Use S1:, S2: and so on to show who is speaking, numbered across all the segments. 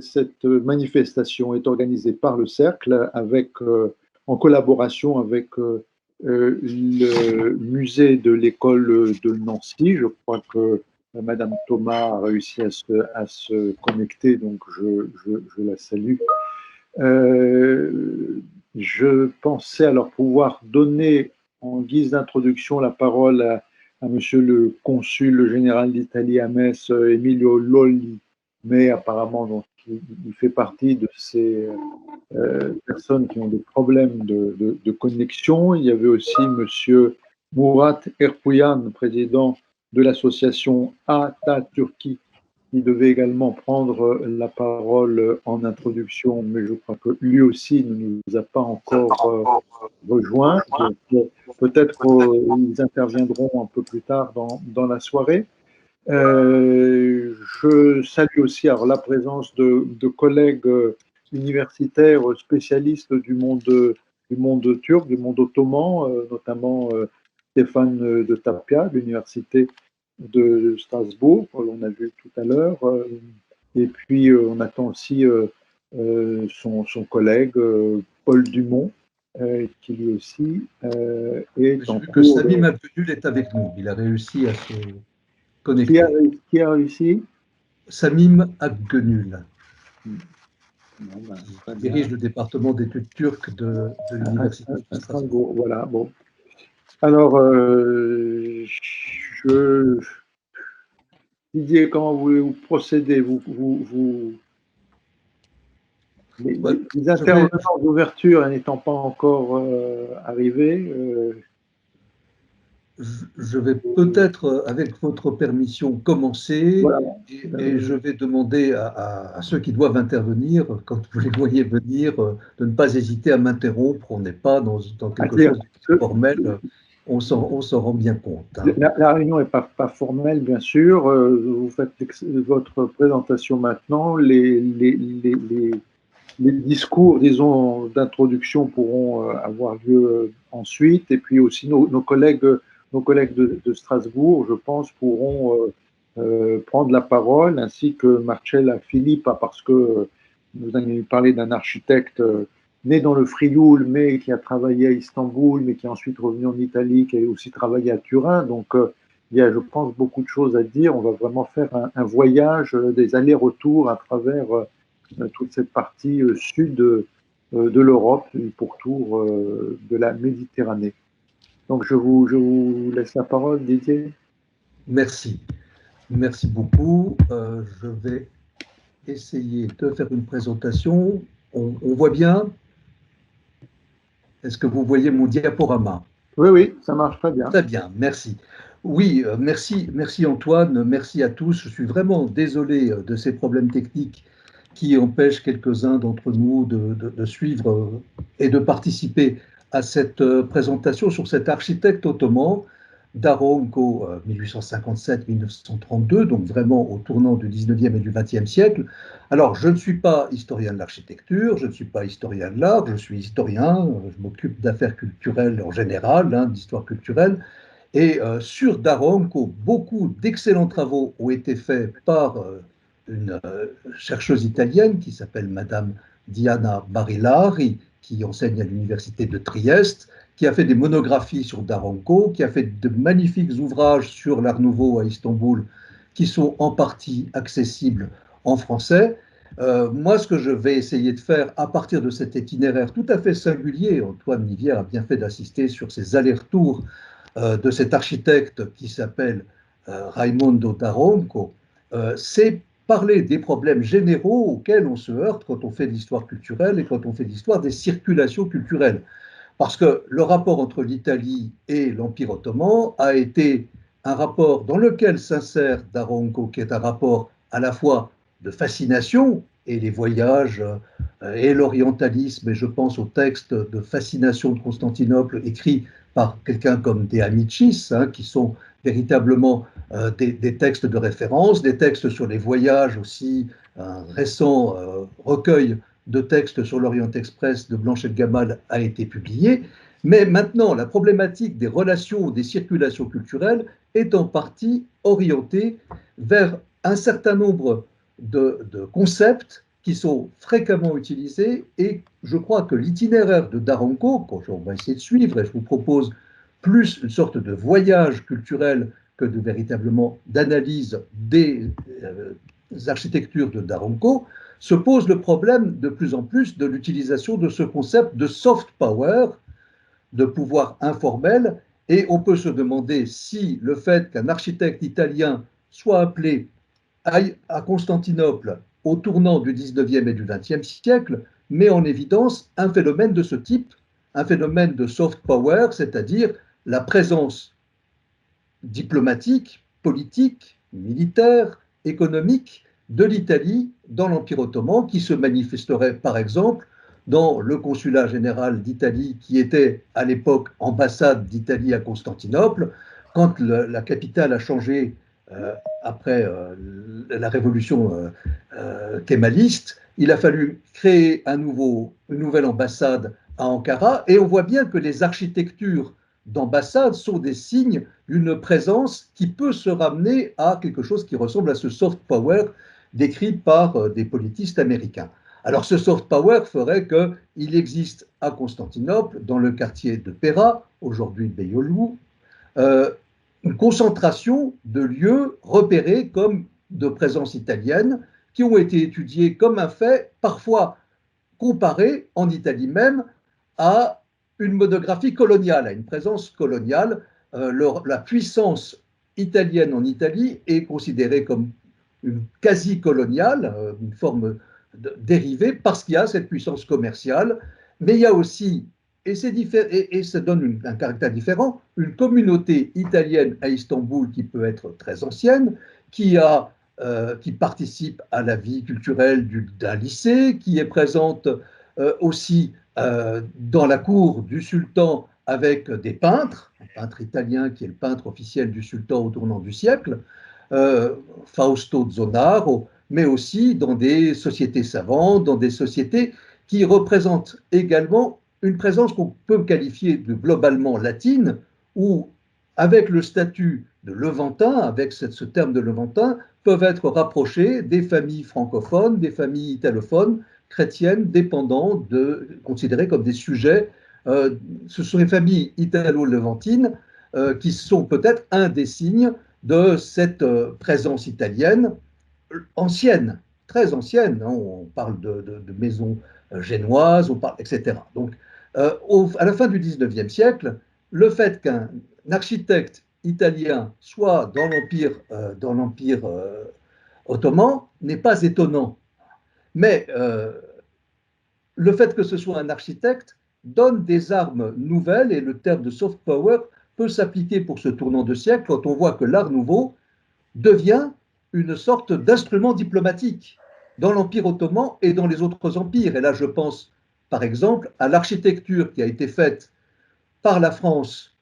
S1: cette manifestation est organisée par le Cercle en collaboration avec le musée de l'école de Nancy. Je crois que Madame Thomas a réussi à se connecter, donc je la salue. Je pensais alors pouvoir donner en guise d'introduction la parole à Monsieur le consul général d'Italie à Metz, Emilio Lolli, mais apparemment donc, il fait partie de ces personnes qui ont des problèmes de connexion. Il y avait aussi Monsieur Murat Erpuyan, président de l'association Atatürki, qui devait également prendre la parole en introduction, mais je crois que lui aussi ne nous a pas encore rejoints. Peut-être ils interviendront un peu plus tard dans la soirée. Je salue aussi alors, la présence de collègues universitaires spécialistes du monde turc, du monde ottoman, notamment Stéphane de Tapia, de l'université de Strasbourg, l'on a vu tout à l'heure, et puis on attend aussi son collègue Paul Dumont, qui lui aussi est en
S2: cours.
S1: Que
S2: Samim Abdul est avec nous, il a réussi à se connecter.
S1: Qui a réussi?
S2: Samim Akgönül, qui dirige le département d'études turques de l'université de Strasbourg.
S1: Voilà, bon. Alors, Didier, comment vous procédez? Les intervenants d'ouverture n'étant pas encore arrivés.
S2: Je vais peut-être, avec votre permission, commencer, voilà. Et je vais demander à ceux qui doivent intervenir, quand vous les voyez venir, de ne pas hésiter à m'interrompre. On n'est pas dans quelque chose de formel, on s'en rend bien compte. Hein.
S1: La réunion n'est pas formelle, bien sûr. Vous faites votre présentation maintenant. Les discours, disons, d'introduction pourront avoir lieu ensuite. Et puis aussi nos collègues de Strasbourg, je pense, pourront prendre la parole, ainsi que Marcella Filippa, parce que nous allons parler d'un architecte né dans le Frioul, mais qui a travaillé à Istanbul, mais qui est ensuite revenu en Italie, qui a aussi travaillé à Turin. Donc, il y a, je pense, beaucoup de choses à dire. On va vraiment faire un voyage, des allers-retours à travers toute cette partie sud de l'Europe, et pourtour de la Méditerranée. Donc, je vous laisse la parole, Didier.
S2: Merci. Merci beaucoup. Je vais essayer de faire une présentation. On voit bien? Est-ce que vous voyez mon diaporama?
S1: Oui, ça marche très bien.
S2: Très bien, merci. Oui, merci Antoine, merci à tous. Je suis vraiment désolé de ces problèmes techniques qui empêchent quelques-uns d'entre nous de suivre et de participer à cette présentation sur cet architecte ottoman, Daronco 1857-1932, donc vraiment au tournant du 19e et du 20e siècle. Alors, je ne suis pas historien de l'architecture, je ne suis pas historien de l'art, je suis historien, je m'occupe d'affaires culturelles en général, hein, d'histoire culturelle. Et sur Daronco, beaucoup d'excellents travaux ont été faits par une chercheuse italienne qui s'appelle Madame Diana Barilari, qui enseigne à l'université de Trieste, qui a fait des monographies sur Daronco, qui a fait de magnifiques ouvrages sur l'Art Nouveau à Istanbul, qui sont en partie accessibles en français. Moi, ce que je vais essayer de faire à partir de cet itinéraire tout à fait singulier, Antoine Nivière a bien fait d'assister sur ces allers-retours de cet architecte qui s'appelle Raimondo Daronco, c'est parler des problèmes généraux auxquels on se heurte quand on fait de l'histoire culturelle et quand on fait de l'histoire des circulations culturelles. Parce que le rapport entre l'Italie et l'Empire ottoman a été un rapport dans lequel s'insère Daronco, qui est un rapport à la fois de fascination, et les voyages, et l'orientalisme, et je pense aux textes de fascination de Constantinople écrits par quelqu'un comme De Amicis, hein, qui sont véritablement des textes de référence, des textes sur les voyages aussi, un récent recueil de textes sur l'Orient Express de Blanchet de Gamal a été publié. Mais maintenant, la problématique des relations, des circulations culturelles est en partie orientée vers un certain nombre de concepts qui sont fréquemment utilisés, et je crois que l'itinéraire de Daronco, qu'on va essayer de suivre, et je vous propose plus une sorte de voyage culturel que de véritablement d'analyse des architectures de Daronco, se pose le problème de plus en plus de l'utilisation de ce concept de soft power, de pouvoir informel, et on peut se demander si le fait qu'un architecte italien soit appelé à Constantinople au tournant du 19e et du 20e siècle met en évidence un phénomène de ce type, un phénomène de soft power, c'est-à-dire la présence diplomatique, politique, militaire, économique de l'Italie dans l'Empire ottoman, qui se manifesterait par exemple dans le consulat général d'Italie, qui était à l'époque ambassade d'Italie à Constantinople. Quand la capitale a changé après la révolution kémaliste, il a fallu créer une nouvelle ambassade à Ankara, et on voit bien que les architectures d'ambassade sont des signes d'une présence qui peut se ramener à quelque chose qui ressemble à ce soft power décrit par des politistes américains. Alors ce soft power ferait qu'il existe à Constantinople, dans le quartier de Pera, aujourd'hui Beyoğlu, une concentration de lieux repérés comme de présence italienne, qui ont été étudiés comme un fait, parfois comparé en Italie même à une monographie coloniale, à une présence coloniale. La puissance italienne en Italie est considérée comme une quasi-coloniale, une forme dérivée, parce qu'il y a cette puissance commerciale, mais il y a aussi, et ça donne un caractère différent, une communauté italienne à Istanbul qui peut être très ancienne, qui participe à la vie culturelle d'un lycée, qui est présente aussi dans la cour du sultan avec des peintres, un peintre italien qui est le peintre officiel du sultan au tournant du siècle, Fausto Zonaro, mais aussi dans des sociétés savantes, dans des sociétés qui représentent également une présence qu'on peut qualifier de globalement latine, où, avec le statut de levantin, avec ce terme de levantin, peuvent être rapprochés des familles francophones, des familles italophones, chrétiennes, considérées comme des sujets. Ce sont les familles italo-levantines qui sont peut-être un des signes de cette présence italienne ancienne, très ancienne. Hein, on parle de maisons génoises, etc. Donc, à la fin du 19e siècle, le fait qu'un architecte italien soit dans l'Empire ottoman n'est pas étonnant. Mais le fait que ce soit un architecte donne des armes nouvelles, et le terme de soft power peut s'appliquer pour ce tournant de siècle quand on voit que l'Art nouveau devient une sorte d'instrument diplomatique dans l'Empire ottoman et dans les autres empires. Et là, je pense par exemple à l'architecture qui a été faite par la France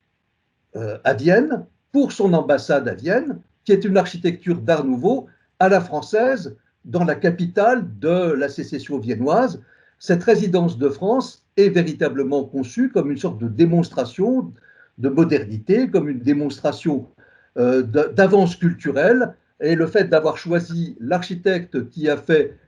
S2: à Vienne pour son ambassade à Vienne, qui est une architecture d'Art nouveau à la française dans la capitale de la sécession viennoise. Cette résidence de France est véritablement conçue comme une sorte de démonstration de modernité, comme une démonstration d'avance culturelle, et le fait d'avoir choisi l'architecte qui a fait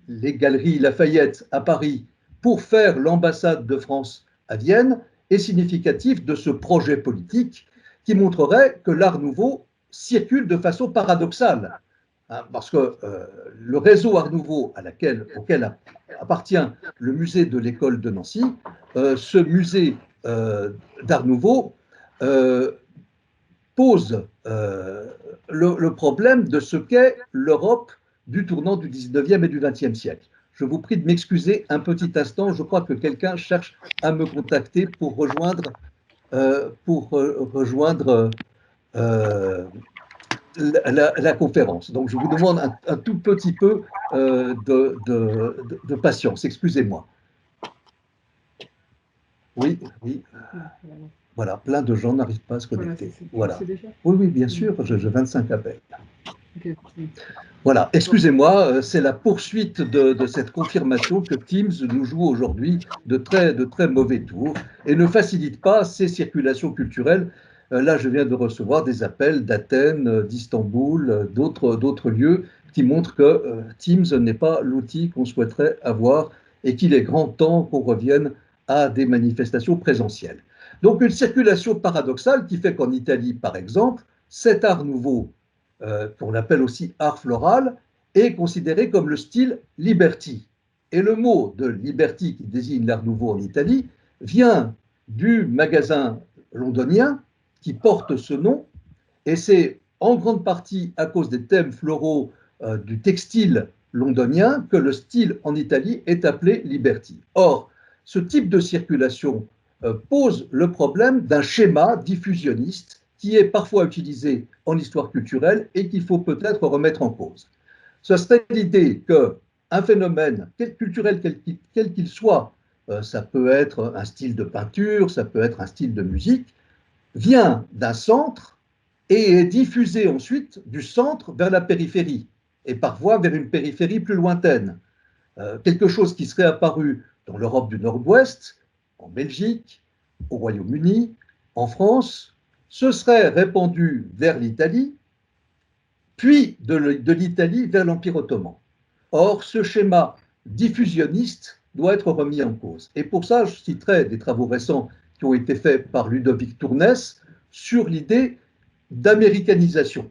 S2: les galeries Lafayette à Paris pour faire l'ambassade de France à Vienne est significatif de ce projet politique qui montrerait que l'Art nouveau circule de façon paradoxale. Hein, parce que le réseau Art nouveau auquel appartient le musée de l'école de Nancy, ce musée d'Art nouveau pose le problème de ce qu'est l'Europe du tournant du 19e et du 20e siècle. Je vous prie de m'excuser un petit instant, je crois que quelqu'un cherche à me contacter pour rejoindre la conférence. Donc je vous demande un tout petit peu de patience, excusez-moi. Oui, oui. Voilà, plein de gens n'arrivent pas à se connecter. Voilà. Oui, oui, bien sûr, j'ai 25 appels. Okay. Voilà, excusez-moi, c'est la poursuite de cette confirmation que Teams nous joue aujourd'hui de très mauvais tours et ne facilite pas ces circulations culturelles. Là, je viens de recevoir des appels d'Athènes, d'Istanbul, d'autres lieux qui montre que Teams n'est pas l'outil qu'on souhaiterait avoir et qu'il est grand temps qu'on revienne à des manifestations présentielles. Donc une circulation paradoxale qui fait qu'en Italie, par exemple, cet art nouveau, qu'on appelle aussi art floral, est considéré comme le style liberty. Et le mot de liberty qui désigne l'art nouveau en Italie vient du magasin londonien qui porte ce nom, et c'est en grande partie à cause des thèmes floraux du textile londonien que le style en Italie est appelé liberty. Or, ce type de circulation pose le problème d'un schéma diffusionniste qui est parfois utilisé en histoire culturelle et qu'il faut peut-être remettre en cause. Ce serait l'idée qu'un phénomène culturel quel qu'il soit, ça peut être un style de peinture, ça peut être un style de musique, vient d'un centre et est diffusé ensuite du centre vers la périphérie, et parfois vers une périphérie plus lointaine. Quelque chose qui serait apparu dans l'Europe du Nord-Ouest, en Belgique, au Royaume-Uni, en France, se serait répandu vers l'Italie, puis de l'Italie vers l'Empire ottoman. Or, ce schéma diffusionniste doit être remis en cause. Et pour ça, je citerai des travaux récents qui ont été faits par Ludovic Tournès sur l'idée d'américanisation,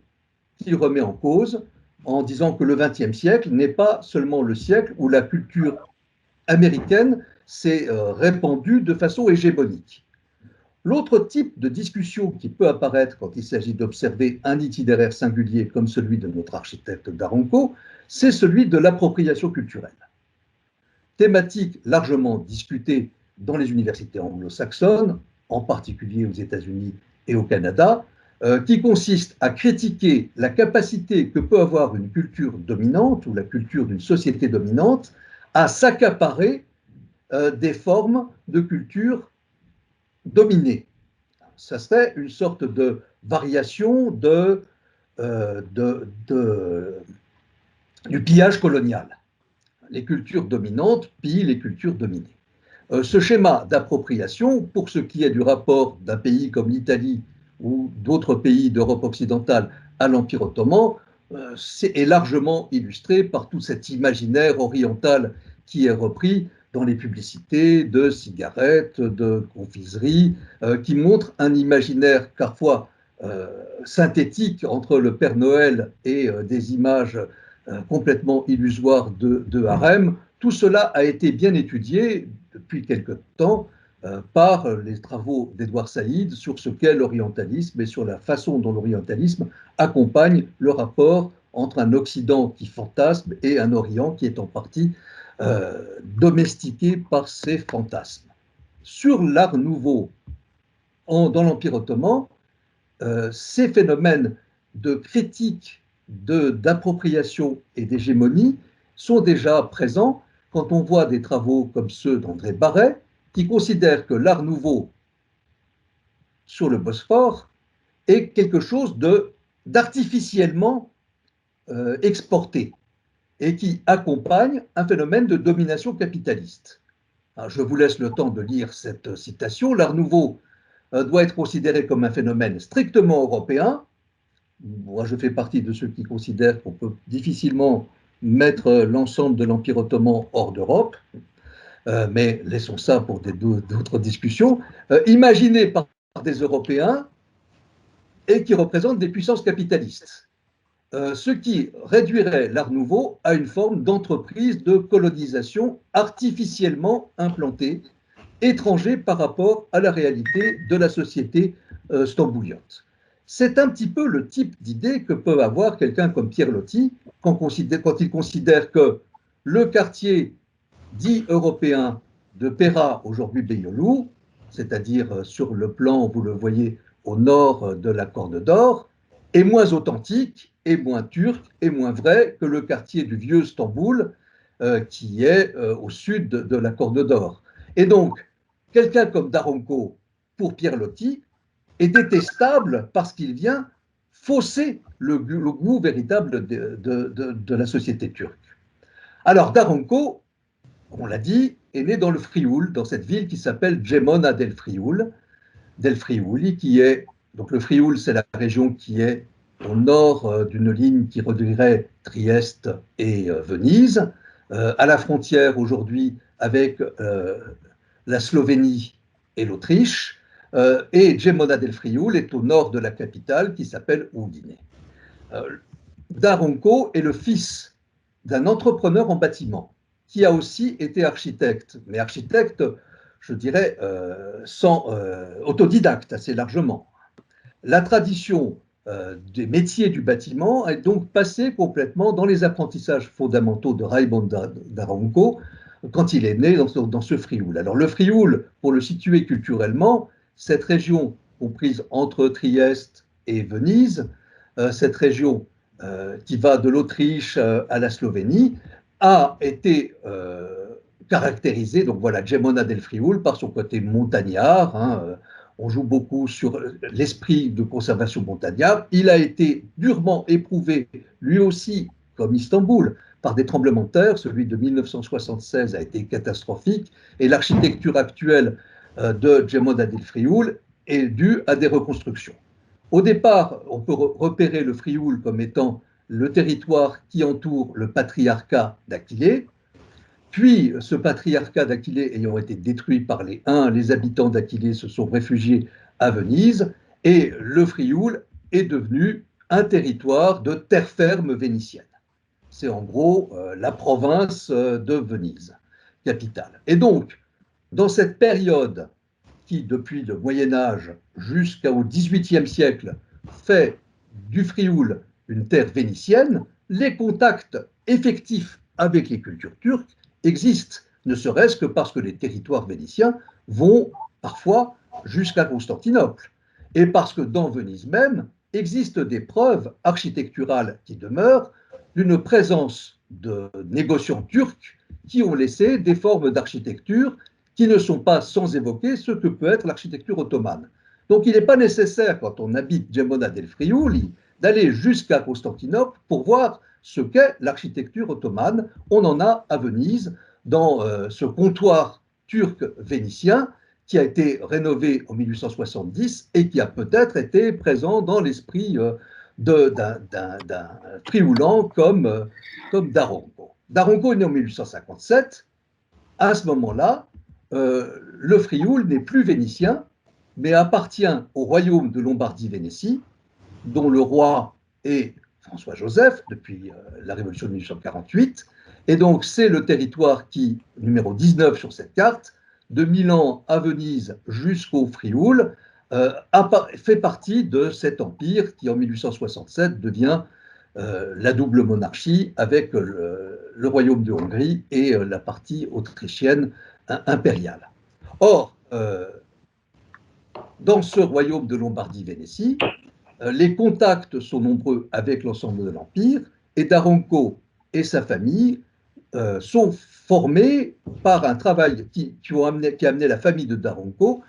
S2: qui remet en cause en disant que le XXe siècle n'est pas seulement le siècle où la culture américaine s'est répandue de façon hégémonique. L'autre type de discussion qui peut apparaître quand il s'agit d'observer un itinéraire singulier comme celui de notre architecte Daronco, c'est celui de l'appropriation culturelle. Thématique largement discutée dans les universités anglo-saxonnes, en particulier aux États-Unis et au Canada, qui consiste à critiquer la capacité que peut avoir une culture dominante ou la culture d'une société dominante à s'accaparer des formes de culture dominée. Ça serait une sorte de variation du pillage colonial. Les cultures dominantes pillent les cultures dominées. Ce schéma d'appropriation, pour ce qui est du rapport d'un pays comme l'Italie ou d'autres pays d'Europe occidentale à l'Empire ottoman, est largement illustré par tout cet imaginaire oriental qui est repris dans les publicités de cigarettes, de confiseries, qui montre un imaginaire parfois synthétique entre le Père Noël et des images complètement illusoires de harem. Tout cela a été bien étudié depuis quelque temps par les travaux d'Edouard Saïd sur ce qu'est l'orientalisme et sur la façon dont l'orientalisme accompagne le rapport entre un Occident qui fantasme et un Orient qui est en partie domestiqué par ces fantasmes. Sur l'art nouveau dans l'Empire ottoman, ces phénomènes de critique, d'appropriation et d'hégémonie sont déjà présents quand on voit des travaux comme ceux d'André Barret, qui considère que l'art nouveau sur le Bosphore est quelque chose d'artificiellement exporté et qui accompagne un phénomène de domination capitaliste. Alors, je vous laisse le temps de lire cette citation. L'art nouveau doit être considéré comme un phénomène strictement européen. Moi, je fais partie de ceux qui considèrent qu'on peut difficilement mettre l'ensemble de l'Empire ottoman hors d'Europe, mais laissons ça pour d'autres discussions, imaginé par des Européens et qui représentent des puissances capitalistes, ce qui réduirait l'art nouveau à une forme d'entreprise de colonisation artificiellement implantée, étranger par rapport à la réalité de la société stambouliote. C'est un petit peu le type d'idée que peut avoir quelqu'un comme Pierre Loti quand il considère que le quartier dit européen de Pera, aujourd'hui Beyoğlu, c'est-à-dire sur le plan, vous le voyez, au nord de la Corne d'Or, est moins authentique, et moins turc, et moins vrai que le quartier du vieux Stamboul, qui est au sud de la Corne d'Or. Et donc, quelqu'un comme Daronco, pour Pierre Loti, est détestable parce qu'il vient fausser le goût véritable de la société turque. Alors, Daronco, on l'a dit, est né dans le Frioul, dans cette ville qui s'appelle Gemona del Friuli, qui est, donc le Frioul, c'est la région qui est au nord d'une ligne qui relierait Trieste et Venise, à la frontière aujourd'hui avec la Slovénie et l'Autriche, et Gemona del Friul est au nord de la capitale qui s'appelle Udine. Daronco est le fils d'un entrepreneur en bâtiment qui a aussi été architecte, mais architecte, je dirais, autodidacte assez largement. La tradition des métiers du bâtiment est donc passée complètement dans les apprentissages fondamentaux de Raimon Daronco quand il est né dans ce Frioul. Alors le Frioul, pour le situer culturellement, cette région comprise entre Trieste et Venise, cette région qui va de l'Autriche à la Slovénie, a été caractérisée, donc voilà, Gemona del Friul, par son côté montagnard. On joue beaucoup sur l'esprit de conservation montagnard. Il a été durement éprouvé, lui aussi, comme Istanbul, par des tremblements de terre. Celui de 1976 a été catastrophique et l'architecture actuelle de Gemona del Friul est due à des reconstructions. Au départ, on peut repérer le Frioul comme étant le territoire qui entoure le patriarcat d'Aquilée. Puis, ce patriarcat d'Aquilée ayant été détruit par les Huns, les habitants d'Aquilée se sont réfugiés à Venise et le Frioul est devenu un territoire de terre ferme vénitienne. C'est en gros la province de Venise, capitale. Et donc, dans cette période qui, depuis le Moyen Âge jusqu'au XVIIIe siècle, fait du Frioul une terre vénitienne, les contacts effectifs avec les cultures turques existent, ne serait-ce que parce que les territoires vénitiens vont parfois jusqu'à Constantinople, et parce que dans Venise même existent des preuves architecturales qui demeurent d'une présence de négociants turcs qui ont laissé des formes d'architecture qui ne sont pas sans évoquer ce que peut être l'architecture ottomane. Donc il n'est pas nécessaire, quand on habite Gemona del Friuli, d'aller jusqu'à Constantinople pour voir ce qu'est l'architecture ottomane. On en a à Venise, dans ce comptoir turc vénitien qui a été rénové en 1870 et qui a peut-être été présent dans l'esprit d'un frioulan comme Daronco. Daronco est né en 1857. À ce moment-là, le Frioul n'est plus vénitien, mais appartient au royaume de Lombardie-Vénétie, dont le roi est François-Joseph depuis la Révolution de 1848. Et donc, c'est le territoire qui, numéro 19 sur cette carte, de Milan à Venise jusqu'au Frioul, fait partie de cet empire qui, en 1867, devient la double monarchie avec le royaume de Hongrie et la partie autrichienne impériale. Or, dans ce royaume de Lombardie-Vénétie, les contacts sont nombreux avec l'ensemble de l'Empire et Daronco et sa famille sont formés par un travail qui a amené la famille de Daronco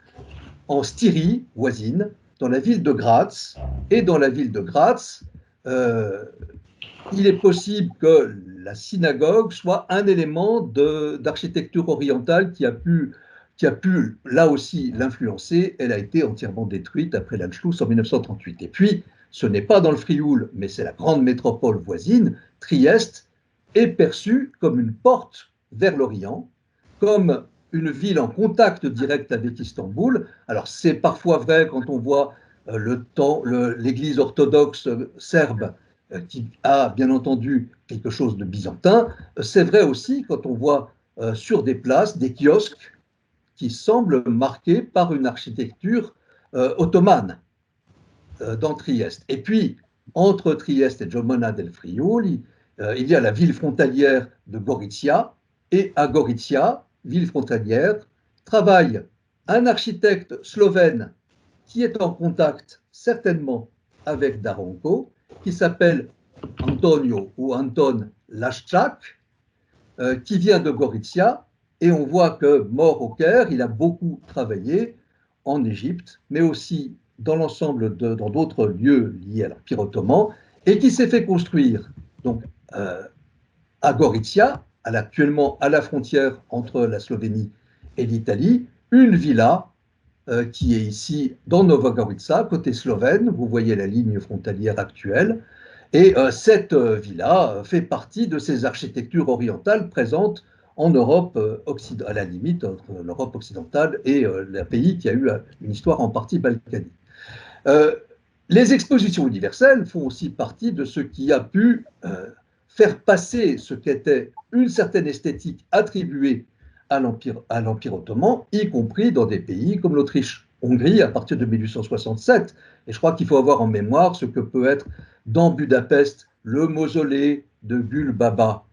S2: en Styrie voisine, dans la ville de Graz. Et dans la ville de Graz, il est possible que la synagogue soit un élément d'architecture orientale qui a pu là aussi l'influencer. Elle a été entièrement détruite après l'Anschluss en 1938. Et puis, ce n'est pas dans le Frioul, mais c'est la grande métropole voisine, Trieste, est perçue comme une porte vers l'Orient, comme une ville en contact direct avec Istanbul. Alors, c'est parfois vrai quand on voit l'église orthodoxe serbe qui a bien entendu quelque chose de byzantin. C'est vrai aussi quand on voit sur des places des kiosques qui semblent marqués par une architecture ottomane dans Trieste. Et puis, entre Trieste et Gemona del Friuli, il y a la ville frontalière de Gorizia, et à Gorizia, ville frontalière, travaille un architecte slovène qui est en contact certainement avec Daronco, qui s'appelle Antonio ou Anton Lashchak, qui vient de Gorizia, et on voit que, mort au Caire, il a beaucoup travaillé en Égypte, mais aussi dans l'ensemble dans d'autres lieux liés à l'Empire ottoman, et qui s'est fait construire donc à Gorizia, actuellement à la frontière entre la Slovénie et l'Italie, une villa qui est ici dans Nova Gorica, côté slovène. Vous voyez la ligne frontalière actuelle. Et cette villa fait partie de ces architectures orientales présentes en Europe à la limite entre l'Europe occidentale et le pays qui a eu une histoire en partie balkanique. Les expositions universelles font aussi partie de ce qui a pu faire passer ce qu'était une certaine esthétique attribuée à l'Empire ottoman, y compris dans des pays comme l'Autriche-Hongrie à partir de 1867. Et je crois qu'il faut avoir en mémoire ce que peut être dans Budapest le mausolée de Gül Baba,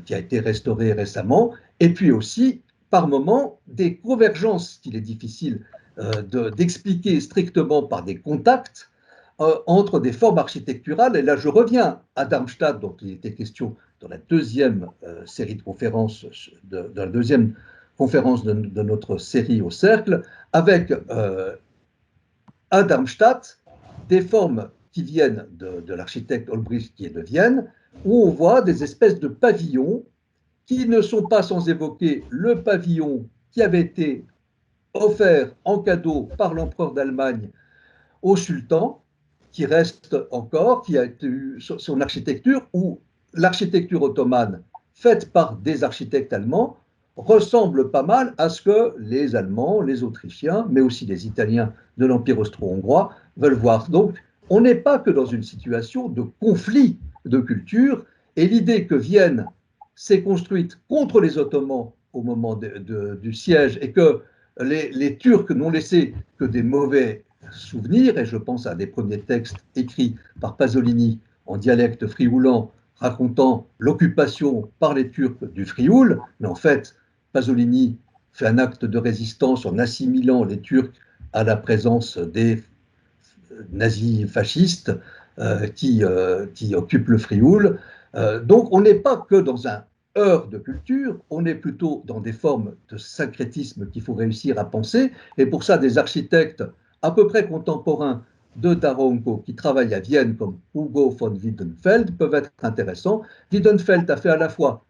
S2: qui a été restauré récemment, et puis aussi, par moments, des convergences qu'il est difficile d'expliquer strictement par des contacts entre des formes architecturales. Et là, je reviens à Darmstadt, dont il était question dans la deuxième série de conférences, de la deuxième conférence de notre série au Cercle, avec à Darmstadt des formes qui viennent de l'architecte Olbricht qui est de Vienne, où on voit des espèces de pavillons qui ne sont pas sans évoquer le pavillon qui avait été offert en cadeau par l'empereur d'Allemagne au sultan, qui reste encore, qui a eu son architecture, où l'architecture ottomane, faite par des architectes allemands, ressemble pas mal à ce que les Allemands, les Autrichiens, mais aussi les Italiens de l'Empire austro-hongrois veulent voir. Donc, on n'est pas que dans une situation de conflit de culture, et l'idée que Vienne s'est construite contre les Ottomans au moment du siège et que les Turcs n'ont laissé que des mauvais souvenirs, et je pense à des premiers textes écrits par Pasolini en dialecte frioulan racontant l'occupation par les Turcs du Frioul, mais en fait, Pasolini fait un acte de résistance en assimilant les Turcs à la présence des nazis fascistes qui occupent le Frioul. Donc on n'est pas que dans un heurt de culture, on est plutôt dans des formes de syncrétisme qu'il faut réussir à penser, et pour ça des architectes à peu près contemporains de Daronco qui travaillent à Vienne comme Hugo von Wiedenfeld peuvent être intéressants. Wiedenfeld a fait à la fois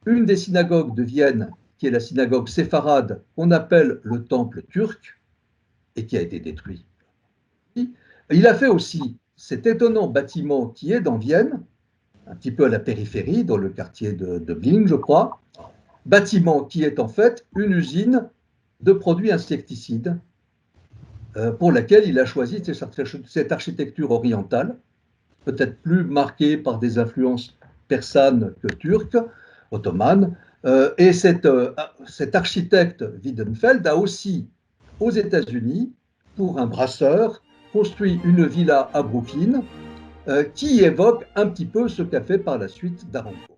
S2: une des synagogues de Vienne, qui est la synagogue séfarade, qu'on appelle le temple turc, et qui a été détruit. Il a fait aussi cet étonnant bâtiment qui est dans Vienne, un petit peu à la périphérie, dans le quartier de Bling, je crois, bâtiment qui est en fait une usine de produits insecticides pour laquelle il a choisi cette architecture orientale, peut-être plus marquée par des influences persanes que turques, ottomanes. Et cet architecte Wiedenfeld a aussi, aux États-Unis, pour un brasseur, construit une villa à Brooklyn qui évoque un petit peu ce qu'a fait par la suite Daronco.